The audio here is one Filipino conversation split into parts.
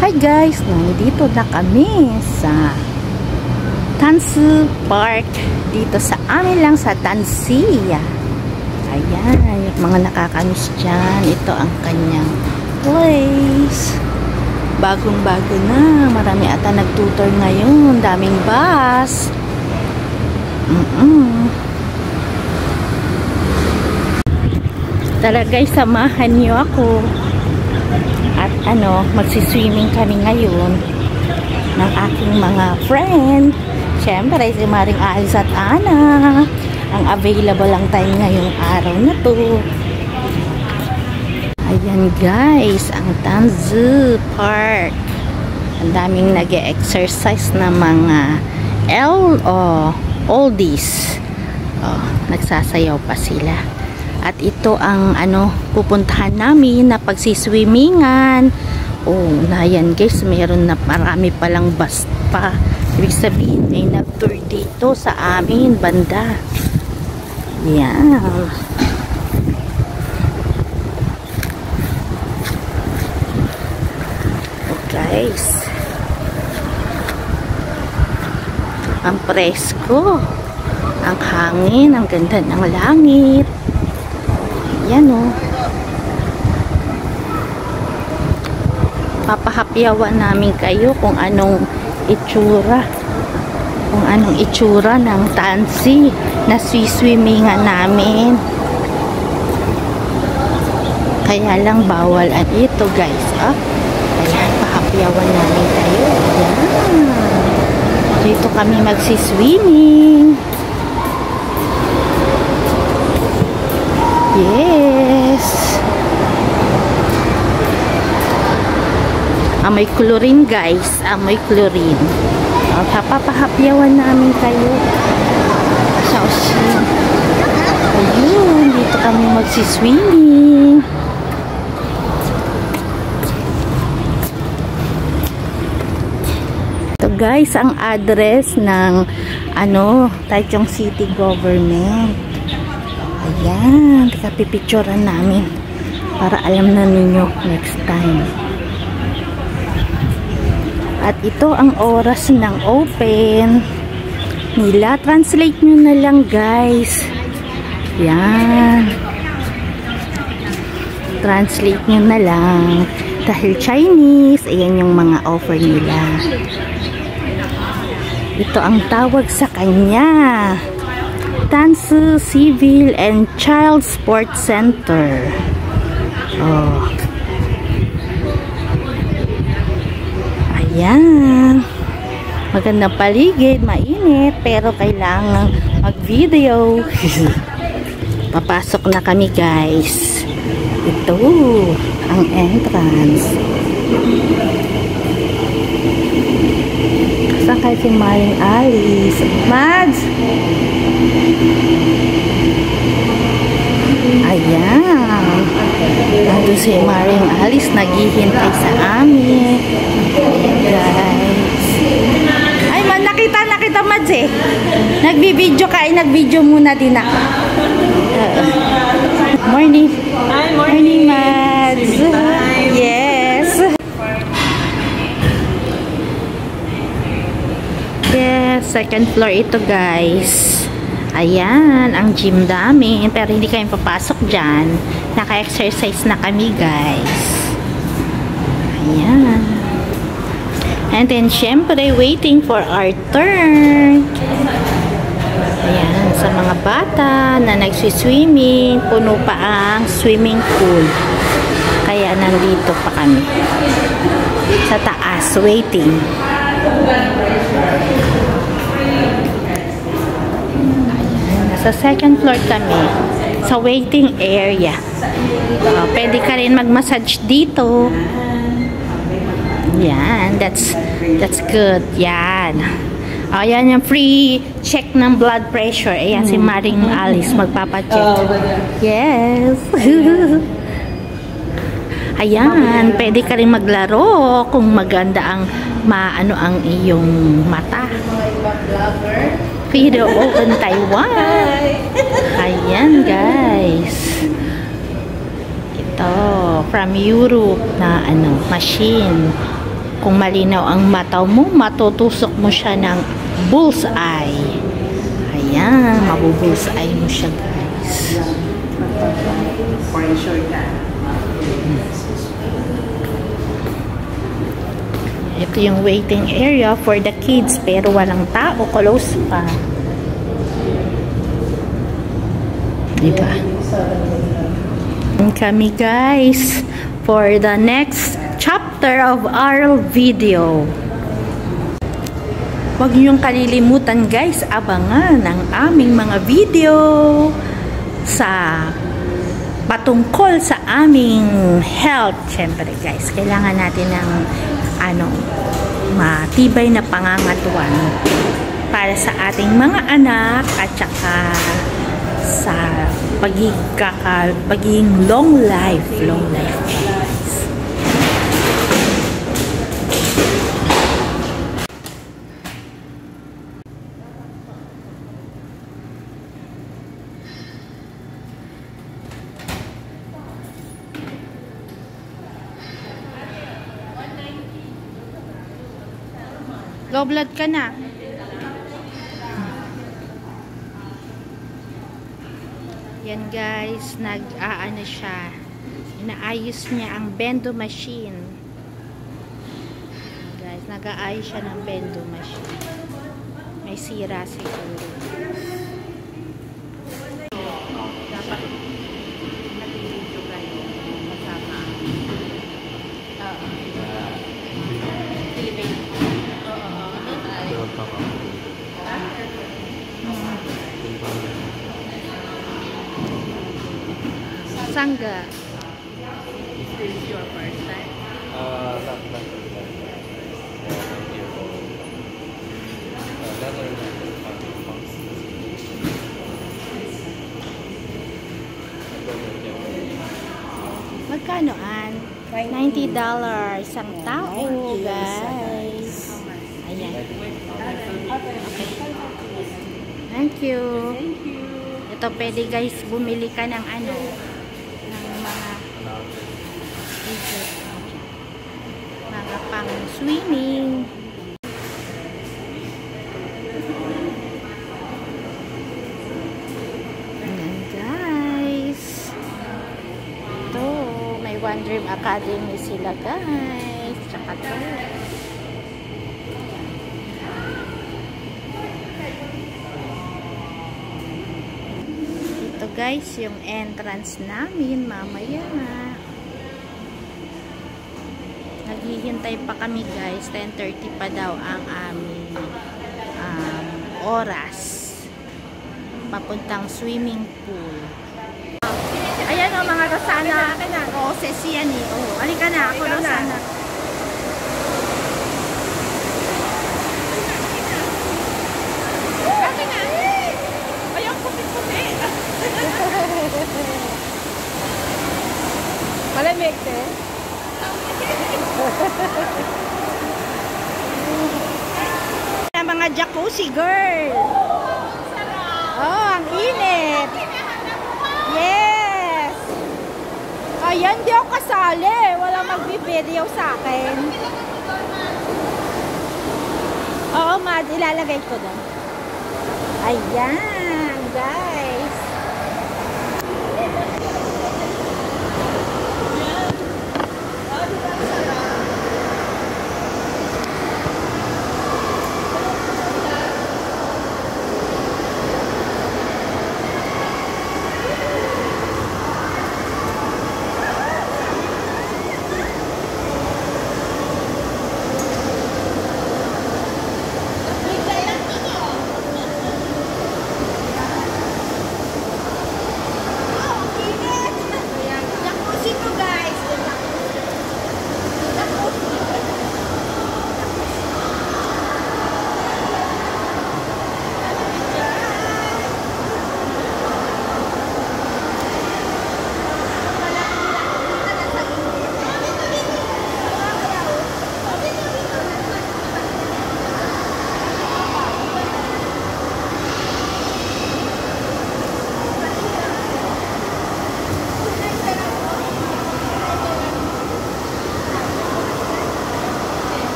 Hi guys, nandito na kami sa Tansu Park dito sa amin lang sa Tansi. Ayan, yung mga nakakamiss dyan. Ito ang kanyang place. Bagong-bago na. Marami ata nagtutor ngayon. Daming bus. Tara guys, samahan niyo ako. At magsiswimming kami ngayon ng aking mga friend. Siyempre, si Maring Alice at Ana. Ang available lang tayo ngayong araw na to. Ayan guys, ang Tansu Park. Ang daming nag-exercise na mga oldies. Nagsasayaw pa sila. At ito ang pupuntahan namin na pagsiswimmingan. Yan guys, meron na marami palang bus pa. Ibig sabihin may nag-tour dito sa amin banda. Yan. Guys, ang presko, ang hangin, ang ganda ng langit. Yan papahapyawan namin kayo kung anong itsura ng Tansi na swiswimmingan namin. Kaya lang bawal ito guys. Ayan, pahapyawan namin kayo. Ayan, dito kami magsiswimming. Yes. Amoy chlorine guys. Amoy chlorine. Papahapyawan namin kayo. Ayun. Dito kami magsiswimming. Ito guys, ang address ng Taichung City Government. Ayan, pipicturean namin para alam na ninyo next time. At ito ang oras ng open nila. Translate nyo na lang guys. Yan, translate nyo na lang dahil Chinese. Ayan yung mga offer nila. Ito ang tawag sa kanya, Tansu Civil and Child Sports Center. Ayan. Magandang paligid, mainit, pero kailangan mag-video. Papasok na kami guys. Ito ang entrance. Saan kayo si Maring Alice? Mads! Ayan, nandun si Maring Alice naghihintay sa amin. Ayan guys. Ay man, nakita Mads eh. Nagbibideo ka, nagbideo muna din ako. Morning. Hi, morning Mads. Yes. Yes, second floor ito guys. Ayan, ang gym namin. Pero hindi kami papasok dyan. Naka-exercise na kami guys. Ayan. And then syempre waiting for our turn. Ayan, sa mga bata na nagsiswimming, puno pa ang swimming pool. Kaya nandito pa kami sa taas waiting. Sa second floor kami, sa waiting area. Pwede ka rin mag-massage dito. Yan, that's good. Yan. Ayan yung free check ng blood pressure. Ayan si Maring Alice magpapacheck. Yes. Ayan, pwede ka rin maglaro kung maganda ang ang iyong mata. Video Open Taiwan. Ayan guys. Ito from Europe na machine. Kung malinaw ang mata mo, matutusok mo siya ng bullseye. Ayan, mabubullseye mo siya, guys. For sure ka. Ito yung waiting area for the kids, pero walang tao, close pa. Diba? Kami, guys, for the next chapter of our video. Huwag niyong kalilimutan, guys, abangan ang aming mga video sa patungkol sa aming health. Siyempre, guys, kailangan natin ng matibay na pangangatuan para sa ating mga anak at saka sa pagiging long life, guys. Low blood ka na. Yan, guys, nag-aano siya. Inaayos niya ang bendo machine. Guys, nag-aayos siya ng bendo machine. May sira siguro. Dapat nag-video kayo kasama. Philippines. Sangga. Is this your first time? Not Magkano an? $90 isang tao, guys. Ayan. Thank you. Ito pwede, guys, bumili ka ng mga pang swimming. Ayan, guys. Ito, may One Dream Academy sila, guys. Tsaka to. Ito, guys, yung entrance namin mamaya. Naghihintay pa kami, guys. 10:30 pa daw ang aming oras papuntang swimming pool. Ayan o, mga Rosana. O, sesi yan eh. O, halika na ako, Rosana. Ayaw puti-puti. Malamig, eh. Na mga jacuzzi, girl. Oh, ang init. Yes. Ayan, di ako kasali. Wala magbi-video sa akin. Oo, Mad, ilalagay ko doon. Ayan, guys.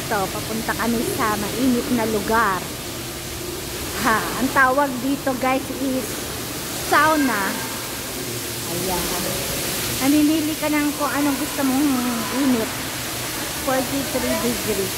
dito. Papunta kami sa mainit na lugar. Ha, ang tawag dito guys is sauna. Ayan. Namimili ka ng kung anong gusto mong init. 43 degrees.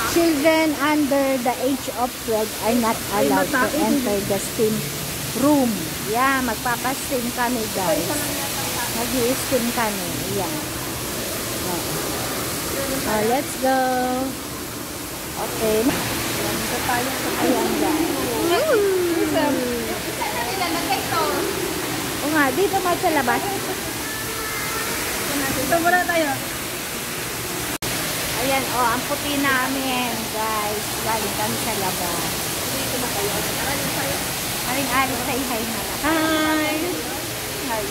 Children under the age of 12 are not allowed to enter the steam room. Yeah, magpapasteam kami guys. Mag-i-steam kami. Ayan. Let's go. Okay. Ayan guys. O nga, dito mo sa labas. Ito muna tayo. Ayan, ang puti namin, guys. Galing kami sa labas. Dito ba kayo? Aling-aling sa ihay na lang. Hi! Ayan.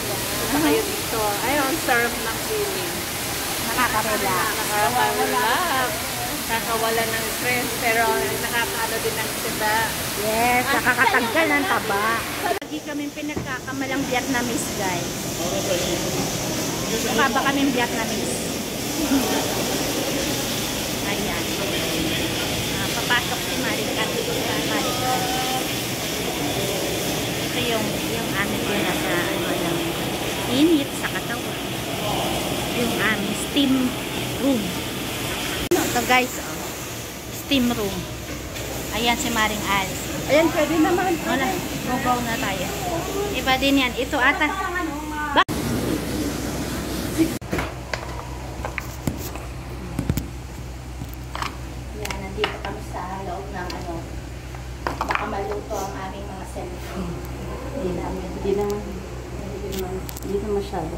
Ito kayo dito. Ayun, serve ng feeling. Nakaka-relax. Nakaka-relax. Nakakawala ng stress, pero nakakaano din ng tiba. Yes, nakakatanggal ng taba. Lagi kami pinagkakamalang Vietnamese, guys. Mukha ba kaming Vietnamese? Ayan. Papasok si Maricat. Ito yung aming nasa init sa katawan. Yung aming steam room. Ito guys, steam room. Ayan si Maring Alice. Ayan, pwede naman. Wala, go na tayo. Iba din yan. Ito ata. Yan, nandito kami sa loob ng baka maluto ang aming mga cellphone. Hindi naman masyado.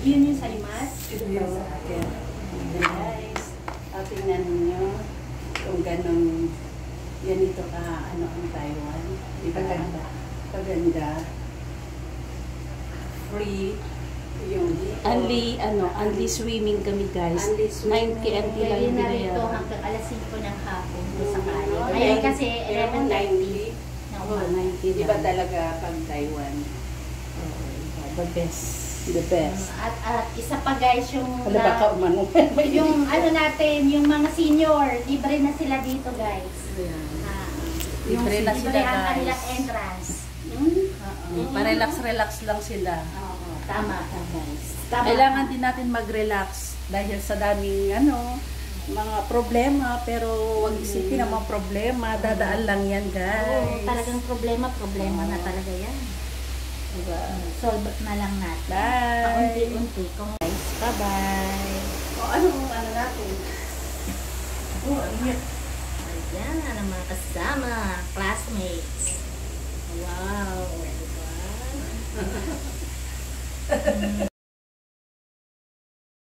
Yun yung salimas? Yung sa akin. Guys, tingnan ninyo kung ganun ganito ka ang Taiwan. Paganda. Paganda. Free. Yung Only swimming kami guys. Only swimming. 90 MT lang Pwede na rin ito binayaran. hanggang alas 5 ng hapon sa kali. Ngayon kasi 11:30 na Oh, umaga. 90 Iba lang. talaga pag Taiwan. The best. The best. At isa pa guys yung Ano ba ka umano? yung natin, yung mga senior, libre na sila dito guys. Libre na sila Libre ang kanilang guys. entrance. Pa-relax lang sila. Oo, tama guys. Tama. Kailangan din natin mag-relax dahil sa daming mga problema, pero huwag isipin ang mga problema, dadaan lang yan guys. Oo, talagang problema na talaga yan. Diba? Solve na lang natin. Bye! Paunti-unti. Guys, bye-bye. Ano natin? Ayan, ang mga kasama, classmates. Wow, diba?